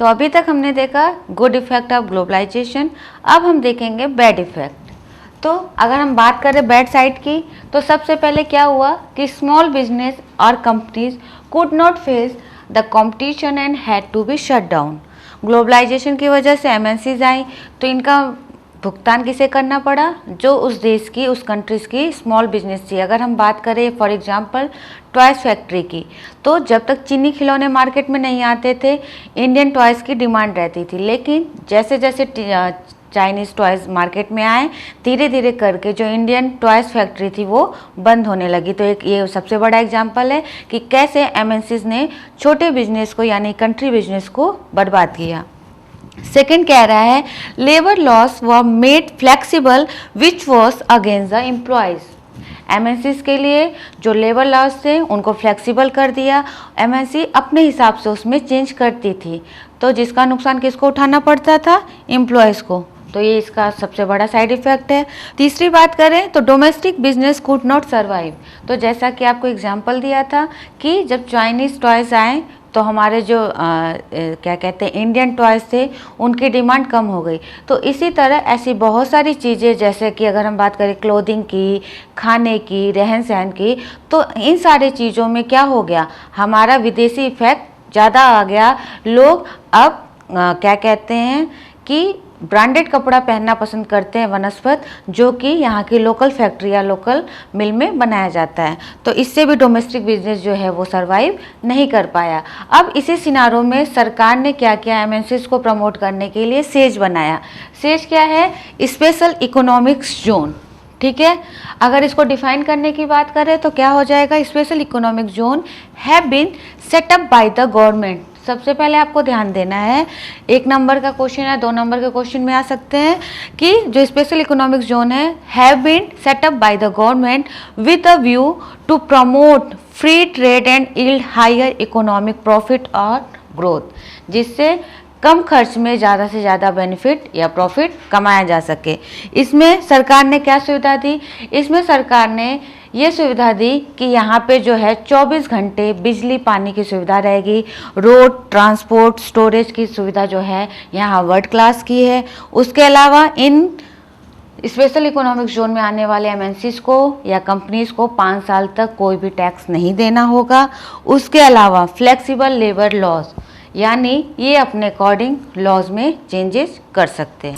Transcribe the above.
तो अभी तक हमने देखा गुड इफेक्ट ऑफ ग्लोबलाइजेशन, अब हम देखेंगे बैड इफेक्ट। तो अगर हम बात करें बैड साइड की, तो सबसे पहले क्या हुआ कि स्मॉल बिजनेस और companies could not face the competition and had to be shut down. Globalisation की वजह से एमएनसीज आई, तो इनका भुगतान किसे करना पड़ा? जो उस देश की, उस कंट्रीज़ की स्मॉल बिजनेस थी। अगर हम बात करें फॉर एग्जांपल टॉयज़ फैक्ट्री की, तो जब तक चीनी खिलौने मार्केट में नहीं आते थे, इंडियन टॉयज़ की डिमांड रहती थी। लेकिन जैसे जैसे चाइनीज़ टॉयज़ मार्केट में आए, धीरे धीरे करके जो इंडियन टॉयज़ फैक्ट्री थी वो बंद होने लगी। तो एक ये सबसे बड़ा एग्जांपल है कि कैसे एमएनसीज ने छोटे बिजनेस को यानी कंट्री बिजनेस को बर्बाद किया। सेकेंड कह रहा है लेबर लॉस व made flexible which was against the employees. MNCs के लिए जो लेबर लॉस थे उनको फ्लेक्सिबल कर दिया, एमएनसी अपने हिसाब से उसमें चेंज करती थी, तो जिसका नुकसान किसको उठाना पड़ता था? एम्प्लॉयज़ को। तो ये इसका सबसे बड़ा साइड इफ़ेक्ट है। तीसरी बात करें तो domestic business could not survive. तो जैसा कि आपको एग्जांपल दिया था कि जब चाइनीज़ टॉयज़ आए तो हमारे जो क्या कहते हैं इंडियन टॉयज़ थे उनकी डिमांड कम हो गई। तो इसी तरह ऐसी बहुत सारी चीज़ें, जैसे कि अगर हम बात करें क्लोथिंग की, खाने की, रहन सहन की, तो इन सारी चीज़ों में क्या हो गया? हमारा विदेशी इफेक्ट ज़्यादा आ गया। लोग अब क्या कहते हैं कि ब्रांडेड कपड़ा पहनना पसंद करते हैं वनस्पत, जो कि यहाँ की लोकल फैक्ट्री या लोकल मिल में बनाया जाता है। तो इससे भी डोमेस्टिक बिजनेस जो है वो सरवाइव नहीं कर पाया। अब इसी सिनारों में सरकार ने क्या किया? एमएनसीज को प्रमोट करने के लिए सेज बनाया। सेज क्या है? Special economics zone. ठीक है, अगर इसको डिफाइन करने की बात करें तो क्या हो जाएगा? Special economic zone have been set up by the government. सबसे पहले आपको ध्यान देना है, 1 नंबर का क्वेश्चन है, 2 नंबर के क्वेश्चन में आ सकते हैं कि जो स्पेशल इकोनॉमिक जोन है have been set up by the government with a view to promote free trade and yield higher economic profit और ग्रोथ, जिससे कम खर्च में ज़्यादा से ज़्यादा बेनिफिट या प्रॉफिट कमाया जा सके। इसमें सरकार ने क्या सुविधा दी? इसमें सरकार ने ये सुविधा दी कि यहाँ पे जो है 24 घंटे बिजली पानी की सुविधा रहेगी, रोड ट्रांसपोर्ट स्टोरेज की सुविधा जो है यहाँ वर्ल्ड क्लास की है। उसके अलावा इन स्पेशल इकोनॉमिक जोन में आने वाले एमएनसीज को या कंपनीज को 5 साल तक कोई भी टैक्स नहीं देना होगा। उसके अलावा फ्लेक्सिबल लेबर लॉज, यानी ये अपने अकॉर्डिंग लॉज में चेंजेस कर सकते हैं।